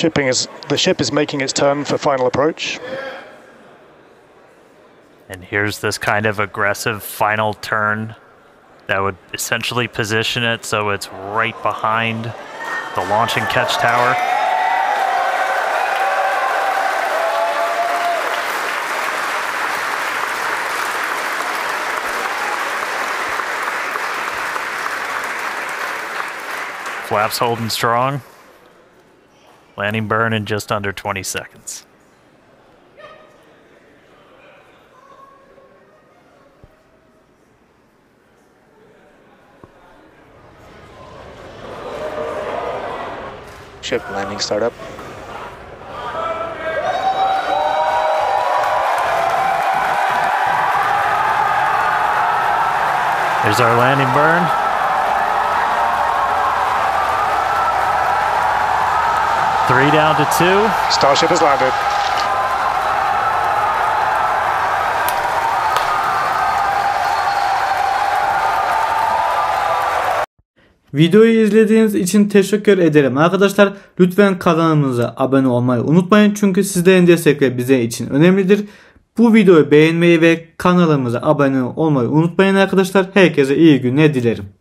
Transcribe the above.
The ship is making its turn for final approach. And here's this kind of aggressive final turn that would essentially position it so it's right behind the launch and catch tower. Flaps holding strong. Landing burn in just under 20 seconds. Ship landing startup. There's our landing burn. Three down to two. Starship has landed. Videoyu izlediğiniz için teşekkür ederim arkadaşlar. Lütfen kanalımıza abone olmayı unutmayın. Çünkü sizlerin destekleri bize için önemlidir. Bu videoyu beğenmeyi ve kanalımıza abone olmayı unutmayın arkadaşlar. Herkese iyi günler dilerim.